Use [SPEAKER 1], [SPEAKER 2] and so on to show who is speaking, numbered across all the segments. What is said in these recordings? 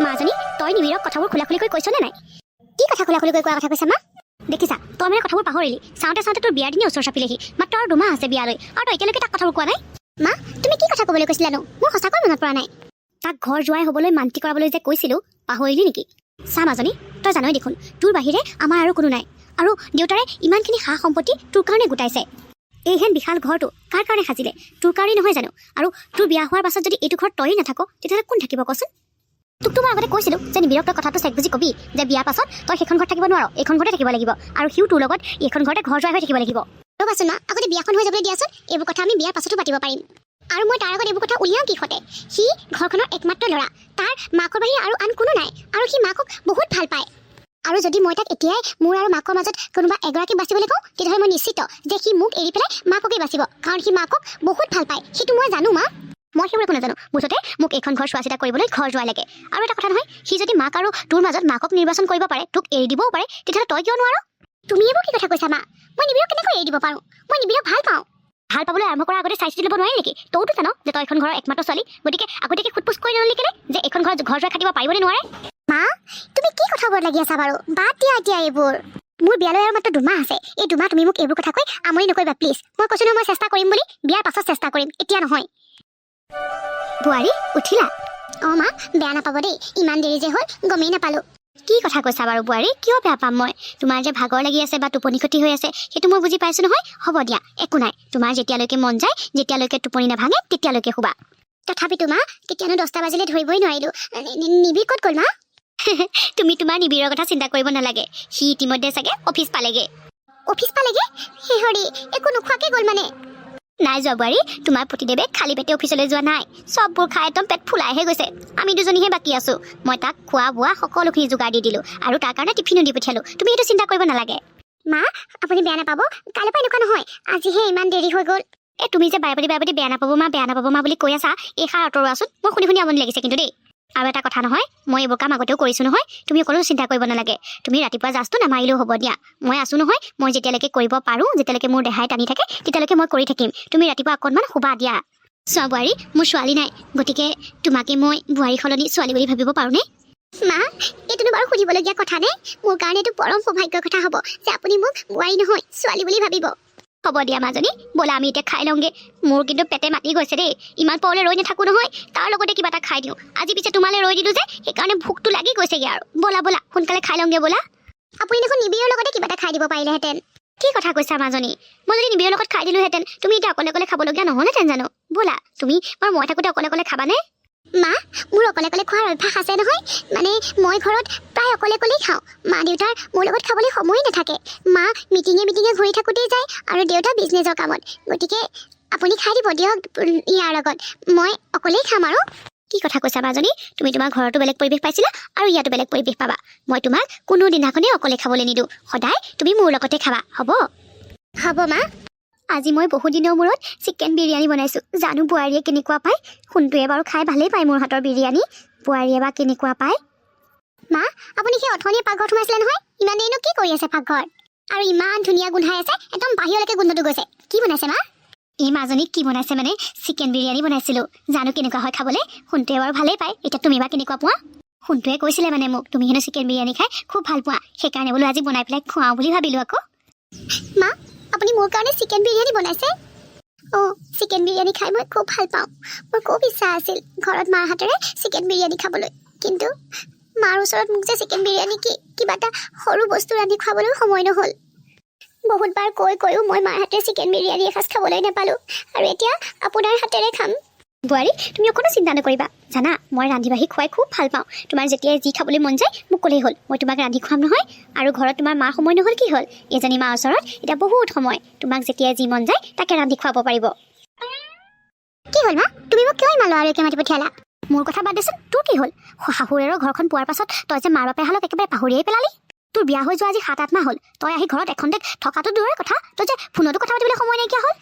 [SPEAKER 1] মাজনী তই নিবিৰক কথাবোৰ খোলাখুলিকৈ কৈছনে নাই? কি কথা খোলাখুলিকৈ কোৱা কথা কৈছা মা? দেখিছা তই মানে কথাবোৰ পাহৰিলি। চাওঁতে তোৰ বিয়াৰ দিনে ওচৰ চাপিলেহি। মাত্ৰ আৰু 2 মাহ আছে বিয়ালৈ, আৰু তই এতিয়ালৈকে তাক কথাবোৰ কোৱা নাই। মা তুমি কি কথা ক'বলৈ কৈছিলানো? মোৰ সঁচাকৈ মনত পৰা নাই। তাক ঘৰ জোৱাই হ'বলৈ মান্তি কৰাবলৈ যে কৈছিলোঁ, পাহৰিলি নেকি? চা মাজনী, তই জানই দেখোন তোৰ বাহিৰে আমাৰ আৰু কোনো নাই, আৰু দেউতাৰে ইমানখিনি সা সম্পত্তি তোৰ কাৰণে গোটাইছে। এইহেন বিশাল ঘৰটো কাৰ কাৰণে সাজিলে? তোৰ কাৰণেই নহয় জানো? আৰু তোৰ বিয়া হোৱাৰ পাছত যদি এইটো ঘৰত তই নাথাক, তেতিয়াহ'লে কোন থাকিব কচোন? তোকতো মই আগতে কৈছিলোঁ যে নিবিৰক তই কথাটো চেক বুজি কবি যে বিয়াৰ পাছত তই সেইখন ঘৰত থাকিব নোৱাৰ, এইখন ঘৰতে থাকিব লাগিব, আৰু সিও তোৰ লগত এইখন ঘৰতে ঘৰ জোৱাই হৈ থাকিব লাগিব। ৰ'বাচোন মা, আগতে বিয়াখন হৈ যাবলৈ দিয়াচোন। এইবোৰ কথা আমি বিয়াৰ পাছতো পাতিব পাৰিম। আৰু মই তাৰ আগত এইবোৰ কথা উলিয়াম কি সতে? সি ঘৰখনৰ একমাত্ৰ ল'ৰা, তাৰ মাকৰ বাহিৰে আৰু আন কোনো নাই, আৰু সি মাকক বহুত ভাল পায়। আৰু যদি মই তাক এতিয়াই মোৰ আৰু মাকৰ মাজত কোনোবা এগৰাকী বাচিবলৈ কওঁ, তেতিয়াহ'লে মই নিশ্চিত যে সি মোক এৰি পেলাই মাককে বাচিব, কাৰণ সি মাকক বহুত ভাল পায়। সেইটো মই জানো মা। মই সেইবোৰ একো নাজানো, মুঠতে মোক এইখন ঘৰ চোৱা চিতা কৰিবলৈ ঘৰ জোৱাই লাগে। আৰু এটা কথা নহয়, সি যদি মাক আৰু তোৰ মাজত মাকক নিৰ্বাচন কৰিব পাৰে, তোক এৰি দিবও পাৰে, তেতিয়াহ'লে তই কিয় নোৱাৰ? তুমি এইবোৰ কি কথা কৈছা মা? মই নিবিৰক কেনেকৈ এৰি দিব পাৰোঁ? মই নিবিৰক ভাল পাওঁ। ভাল পাবলৈ আৰম্ভ কৰাৰ আগতে চাই চিতি ল'ব নোৱাৰি নেকি? তইতো জান যে তই এখন ঘৰৰ একমাত্ৰ ছোৱালী, গতিকে আগতীয়াকৈ সোধপোছ কৰি নললি কেলে যে এইখন ঘৰ জোৱাই খাটিব পাৰিবনে নোৱাৰে? মা তুমি কি কথাবোৰত লাগি আছা বাৰু? বাদ দিয়া এতিয়া এইবোৰ। মোৰ বিয়ালৈ আৰু মাত্ৰ 2 মাহ আছে। এই 2 মাহ তুমি মোক এইবোৰ কথা কৈ আমনি নকৰিবা প্লিজ। মই কৈছোঁ নহয় মই চেষ্টা কৰিম বুলি, বিয়াৰ পাছত চেষ্টা কৰিম, এতিয়া নহয়। বোৱাৰী উঠিলা? অঁ মা, বেয়া নাপাব দেই, ইমান দেৰি যে হ'ল গমেই নাপালোঁ। কি কথা কৈছা বাৰু বোৱাৰী? কিয় বেয়া পাম মই? তোমাৰ যে ভাগৰ লাগি আছে বা টোপনি ক্ষতি হৈ আছে, সেইটো মই বুজি পাইছোঁ নহয়। হ'ব দিয়া, একো নাই। তোমাৰ যেতিয়ালৈকে মন যায়, যেতিয়ালৈকে টোপনি নাভাঙে, তেতিয়ালৈকে শুবা। তথাপিতো মা, তেতিয়ানো 10টা বাজিলে ধৰিবই নোৱাৰিলোঁ। নিবিৰ ক'ত গ'ল মা? তুমি তোমাৰ নিবিৰৰ কথা চিন্তা কৰিব নালাগে। সি ইতিমধ্যে চাগে অফিচ পালেগে। অফিচ পালেগে? হেৰি, একো নোখোৱাকে গ'ল মানে? নাই যোৱা বোৱাৰী, তোমাৰ প্ৰতিদেৱে খালী পেটে অফিচলৈ যোৱা নাই। চববোৰ খাই একদম পেট ফুলাইহে গৈছে। আমি দুজনীহে বাকী আছোঁ। মই তাক খোৱা বোৱা সকলোখিনি যোগাৰ দি দিলোঁ, আৰু তাৰ কাৰণে টিফিনো দি পঠিয়ালোঁ। তুমি এইটো চিন্তা কৰিব নালাগে। মা আপুনি বেয়া নাপাব, কাইলৈ পৰা এনেকুৱা নহয়, আজিহে ইমান দেৰি হৈ গ'ল। তুমি যে বাৰে প্ৰতি বেয়া নাপাব মা বুলি কৈ আছা, এই সাৰ আঁতৰোৱাচোন। মোৰ শুনি আমনি লাগিছে কিন্তু দেই। আৰু এটা কথা নহয়, মই এইবোৰ কাম আগতেও কৰিছোঁ নহয়, তুমি অকণো চিন্তা কৰিব নালাগে। তুমি ৰাতিপুৱা জাজটো নামাৰিলেও হ'ব দিয়া। মই আছোঁ নহয়, মই যেতিয়ালৈকে কৰিব পাৰোঁ, যেতিয়ালৈকে মোৰ দেহাই টানি থাকে, তেতিয়ালৈকে মই কৰি থাকিম। তুমি ৰাতিপুৱা অকণমান শুবা দিয়া। চোৱা বোৱাৰী, মোৰ ছোৱালী নাই, গতিকে তোমাকে মই বোৱাৰী সলনি ছোৱালী বুলি ভাবিব পাৰোঁনে? মা এইটোনো বাৰু সুধিবলগীয়া কথা নে? মোৰ কাৰণে এইটো পৰম সৌভাগ্যৰ কথা হ'ব যে আপুনি মোক বোৱাৰী নহয় ছোৱালী বুলি ভাবিব। হ'ব দিয়া মাজনী, ব'লা আমি এতিয়া খাই লওঁগে। মোৰ কিন্তু পেটে মাতি গৈছে দেই। ইমান পৰলৈ ৰৈ নাথাকোঁ নহয়, তাৰ লগতে কিবা এটা খাই দিওঁ। আজি পিছে তোমালৈ ৰৈ দিলোঁ যে, সেইকাৰণে ভোকটো লাগি গৈছেগৈ আৰু। ব'লা সোনকালে খাই লওঁগে ব'লা। আপুনি দেখোন নিবিৰৰ লগতে কিবা এটা খাই দিব পাৰিলেহেঁতেন। কি কথা কৈছা মাজনী? মই যদি নিবিৰৰ লগত খাই দিলোঁহেঁতেন, তুমি এতিয়া অকলে খাবলগীয়া নহ'লহেঁতেন জানো? ব'লা, তুমি বাৰু মই থাকোঁতে অকলে খাবানে? মা মোৰ অকলে খোৱাৰ অভ্যাস আছে নহয়। মানে মই ঘৰত প্ৰায় অকলেই খাওঁ। মা দেউতাৰ মোৰ লগত খাবলৈ সময়ে নাথাকে। মা মিটিঙে ঘূৰি থাকোঁতেই যায়, আৰু দেউতা বিজনেছৰ কামত। গতিকে আপুনি খাই দিব দিয়ক ইয়াৰ লগত, মই অকলেই খাম আৰু। কি কথা কৈছা মাজনী? তুমি তোমাৰ ঘৰতো বেলেগ পৰিৱেশ পাইছিলা, আৰু ইয়াতো বেলেগ পৰিৱেশ পাবা। মই তোমাক কোনো দিনাখনেই অকলে খাবলৈ নিদিওঁ। সদায় তুমি মোৰ লগতে খাবা, হ'ব? হ'ব মা। আজি মই বহুদিনৰ মূৰত চিকেন বিৰিয়ানী বনাইছোঁ। জানো বোৱাৰীয়ে কেনেকুৱা পায়। সোণটোৱে বাৰু খাই ভালেই পায় মোৰ হাতৰ বিৰিয়ানী। বোৱাৰীয়ে বা কেনেকুৱা পায়। মা আপুনি সেই অথনিয়ে পাকঘৰত সোমাইছিলে নহয়, ইমান দেৰিনো কি কৰি আছে পাকঘৰত? আৰু ইমান ধুনীয়া গোন্ধাই আছে, একদম বাহিৰলৈকে গোন্ধটো গৈছে। কি বনাইছে মা? এই মাজনীক কি বনাইছে মানে চিকেন বিৰিয়ানী বনাইছিলোঁ। জানো কেনেকুৱা হয় খাবলৈ। সোণটোৱে বাৰু ভালেই পায়, এতিয়া তুমি বা কেনেকুৱা পোৱা? সোণটোৱে কৈছিলে মানে মোক তুমি হেনো চিকেন বিৰিয়ানী খাই খুব ভাল পোৱা, সেইকাৰণে বোলো আজি বনাই পেলাই খুৱাওঁ বুলি ভাবিলোঁ আকৌ। মা আপুনি মোৰ কাৰণে চিকেন বিৰিয়ানী বনাইছে? অঁ, চিকেন বিৰিয়ানী খাই মই খুব ভাল পাওঁ। মোৰ খুব ইচ্ছা আছিল ঘৰত মাৰ হাতেৰে চিকেন বিৰিয়ানী খাবলৈ, কিন্তু মাৰ ওচৰত মোক যে চিকেন বিৰিয়ানী কিবা এটা সৰু বস্তু ৰান্ধি খুৱাবলৈও সময় নহ'ল। বহুতবাৰ কৈও মই মাৰ হাতেৰে চিকেন বিৰিয়ানী এসাঁজ খাবলৈ নাপালোঁ, আৰু এতিয়া আপোনাৰ হাতেৰে খাম। বোৱাৰী তুমি অকণো চিন্তা নকৰিবা, জানা মই ৰান্ধি বাঢ়ি খুৱাই খুব ভাল পাওঁ। তোমাৰ যেতিয়াই যি খাবলৈ মন যায় মোক ক'লেই হ'ল, মই তোমাক ৰান্ধি খুৱাম নহয়। আৰু ঘৰত তোমাৰ মাৰ সময় নহ'ল কি হ'ল, এজনী মাৰ ওচৰত এতিয়া বহুত সময়। তোমাক যেতিয়াই যি মন যায় তাকে ৰান্ধি খুৱাব পাৰিব। কি হ'ল মা, তুমি মোক কিয় ইমান ল'ৰালৈকে মাতি পঠিয়ালা? মোৰ কথা বাদ দেচোন, তোৰ কি হ'ল? শাহুৱেৰৰ ঘৰখন পোৱাৰ পাছত তই যে মাৰ বাপেহালক একেবাৰে পাহৰিয়েই পেলালি। তোৰ বিয়া হৈ যোৱা আজি 7-8 মাহ হ'ল। তই আহি ঘৰত এখন্তে থকাটো দূৰৰে কথা, তই যে ফোনতো কথা পাতিবলৈ সময় নাইকিয়া হ'ল।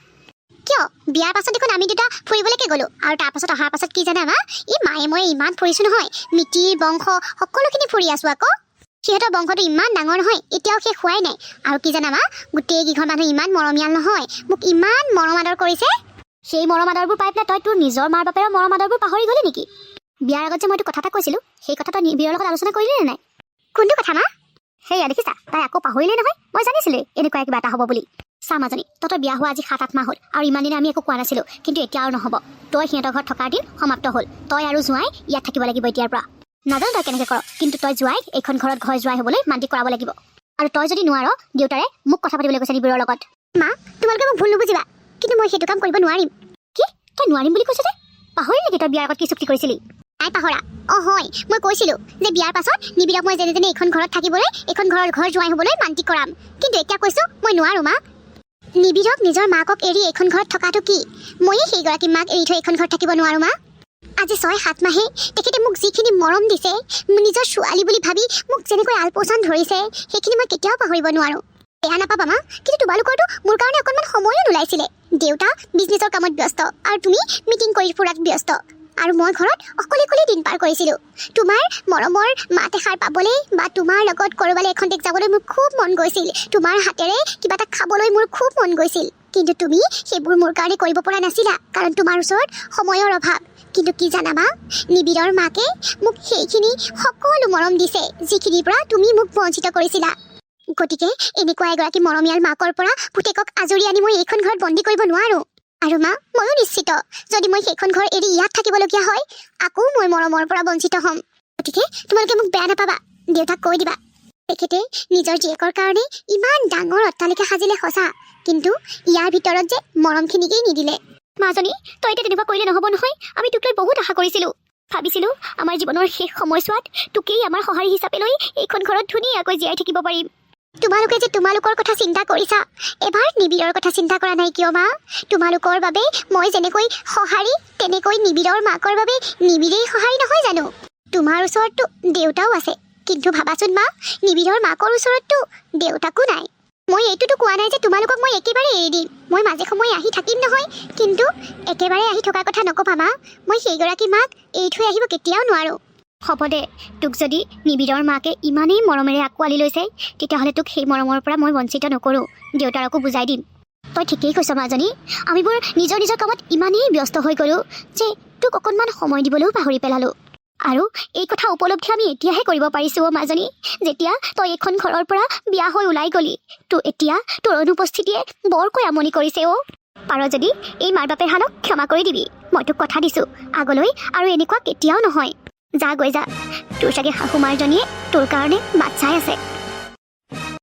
[SPEAKER 1] কিয়? বিয়াৰ পাছত দেখোন আমি দুটা ফুৰিবলৈকে গ'লোঁ, আৰু তাৰ পাছত অহাৰ পাছত কি জানা মা, মায়ে মই ইমান ফুৰিছোঁ নহয়, মিতিৰ বংশ সকলোখিনি ফুৰি আছোঁ আকৌ। সিহঁতৰ বংশটো ইমান ডাঙৰ নহয়, এতিয়াও শেষ হোৱাই নাই। আৰু কি জানা মা, গোটেইকেইঘৰ মানুহ ইমান মৰমীয়াল নহয়, মোক ইমান মৰম আদৰ কৰিছে। সেই মৰম আদৰবোৰ পাই পেলাই তই তোৰ নিজৰ মাৰ বাপেৰৰ মৰম আদৰবোৰ পাহৰি গ'লি নেকি? বিয়াৰ আগত যে মই তোক কথা এটা কৈছিলোঁ সেই কথা তই নিবিৰৰ লগত আলোচনা কৰিলি নে নাই? কোনটো কথা মা? সেয়া দেখিছা তাই আকৌ পাহৰিলেই নহয়। মই জানিছিলোঁ এনেকুৱা কিবা এটা হ'ব বুলি। চা মাজনী, তহঁতৰ বিয়া হোৱা আজি 7-8 মাহ হ'ল আৰু ইমান দিনে আমি একো কোৱা নাছিলোঁ, কিন্তু এতিয়া আৰু নহ'ব। তই সিহঁতৰ ঘৰত থকাৰ দিন সমাপ্ত হ'ল। তই আৰু জোঁৱাই ইয়াত থাকিব লাগিব এতিয়াৰ পৰা। নাজানো তই কেনেকৈ কৰ, কিন্তু তই জোঁৱাইক এইখন ঘৰত ঘৰ জোঁৱাই হ'বলৈ মান্তি কৰাব লাগিব। আৰু তই যদি নোৱাৰ, দেউতাৰে মোক কথা পাতিবলৈ কৈছে নিবিৰৰ লগত। মা, তোমালোকে মোক ভুল নুবুজিবা, কিন্তু মই সেইটো কাম কৰিব নোৱাৰিম। কি তই নোৱাৰিম বুলি কৈছ যে? পাহৰিলি নেকি তই বিয়াৰ আগত কি চুক্তি কৰিছিলি? নাই পাহৰা। হয়, মই কৈছিলোঁ যে বিয়াৰ পাছত নিবিৰক মই যেনে এইখন ঘৰত থাকিবলৈ, এইখন ঘৰৰ ঘৰ জোঁৱাই হ'বলৈ মান্তি কৰাম, কিন্তু এতিয়া কৈছোঁ মই নোৱাৰোঁ মা। নিবিৰক নিজৰ মাকক এৰি এইখন ঘৰত থকাটো কি? ময়ে সেইগৰাকী মাক এৰি থৈ এইখন ঘৰত থাকিব নোৱাৰোঁ মা। আজি 6-7 মাহে তেখেতে মোক যিখিনি মৰম দিছে, নিজৰ ছোৱালী বুলি ভাবি মোক যেনেকৈ আলপৈচান ধৰিছে, সেইখিনি মই কেতিয়াও পাহৰিব নোৱাৰোঁ। বেয়া নাপাবা মা, কিন্তু তোমালোকৰতো মোৰ কাৰণে অকণমান সময়ো নোলাইছিলে। দেউতা বিজনেছৰ কামত ব্যস্ত আৰু তুমি মিটিং কৰি ফুৰাত ব্যস্ত, আৰু মই ঘৰত অকলে দিন পাৰ কৰিছিলোঁ। তোমাৰ মৰমৰ মাত এষাৰ পাবলৈ বা তোমাৰ লগত ক'ৰবালৈ এখন দেশ যাবলৈ মোৰ খুব মন গৈছিল। তোমাৰ হাতেৰে কিবা এটা খাবলৈ মোৰ খুব মন গৈছিল, কিন্তু তুমি সেইবোৰ মোৰ কাৰণে কৰিব পৰা নাছিলা, কাৰণ তোমাৰ ওচৰত সময়ৰ অভাৱ। কিন্তু কি জানাবা, নিবিৰৰ মাকে মোক সেইখিনি সকলো মৰম দিছে যিখিনিৰ পৰা তুমি মোক বঞ্চিত কৰিছিলা। গতিকে এনেকুৱা এগৰাকী মৰমীয়াল মাকৰ পৰা পুতেকক আজৰি আনি মই এইখন ঘৰত বন্দী কৰিব নোৱাৰোঁ। আৰু মা, ময়ো নিশ্চিত যদি মই সেইখন ঘৰ এৰি ইয়াত থাকিবলগীয়া হয়, আকৌ মই মৰমৰ পৰা বঞ্চিত হ'ম। গতিকে তোমালোকে মোক বেয়া নাপাবা। দেউতাক কৈ দিবা, তেখেতে নিজৰ জীয়েকৰ কাৰণে ইমান ডাঙৰ অট্টালিকা সাজিলে সঁচা, কিন্তু ইয়াৰ ভিতৰত যে মৰমখিনিকেই নিদিলে। মাজনী, তই এতিয়া তেনেকুৱা কৰিলে নহ'ব নহয়। আমি তোক লৈ বহুত আশা কৰিছিলোঁ। ভাবিছিলোঁ আমাৰ জীৱনৰ শেষ সময়ছোৱাত তোকেই আমাৰ সঁহাৰি হিচাপে লৈ এইখন ঘৰত ধুনীয়াকৈ জীয়াই থাকিব পাৰিম। তোমালোকে যে তোমালোকৰ কথা চিন্তা কৰিছা, এবাৰ নিবিৰৰ কথা চিন্তা কৰা নাই কিয় মা? তোমালোকৰ বাবে মই যেনেকৈ সঁহাৰি, তেনেকৈ নিবিৰৰ মাকৰ বাবে নিবিৰেই সঁহাৰি নহয় জানো? তোমাৰ ওচৰততো দেউতাও আছে, কিন্তু ভাবাচোন মা, নিবিৰৰ মাকৰ ওচৰততো দেউতাকো নাই। মই এইটোতো কোৱা নাই যে তোমালোকক মই একেবাৰে এৰি দিম। মই মাজে সময়ে আহি থাকিম নহয়, কিন্তু একেবাৰে আহি থকাৰ কথা নক'বা মা। মই সেইগৰাকী মাক এৰি থৈ আহিব কেতিয়াও নোৱাৰোঁ। হ'ব দে, তোক যদি নিবিৰৰ মাকে ইমানেই মৰমেৰে আঁকোৱালি লৈছে, তেতিয়াহ'লে তোক সেই মৰমৰ পৰা মই বঞ্চিত নকৰোঁ। দেউতাৰকো বুজাই দিম। তই ঠিকেই কৈছ মাজনী, আমিবোৰ নিজৰ কামত ইমানেই ব্যস্ত হৈ গ'লোঁ যে তোক অকণমান সময় দিবলৈও পাহৰি পেলালোঁ। আৰু এই কথা উপলব্ধি আমি এতিয়াহে কৰিব পাৰিছোঁ মাজনী, যেতিয়া তই এইখন ঘৰৰ পৰা বিয়া হৈ ওলাই গ'লি। এতিয়া তোৰ অনুপস্থিতিয়ে বৰকৈ আমনি কৰিছে পাৰ যদি এই মাৰ বাপেৰ হালক ক্ষমা কৰি দিবি। মই তোক কথা দিছোঁ, আগলৈ আৰু এনেকুৱা কেতিয়াও নহয়। যা গৈ যা, তোৰ চাগে শাহু মাৰজনীয়ে তোৰ কাৰণে বাট চাই আছে।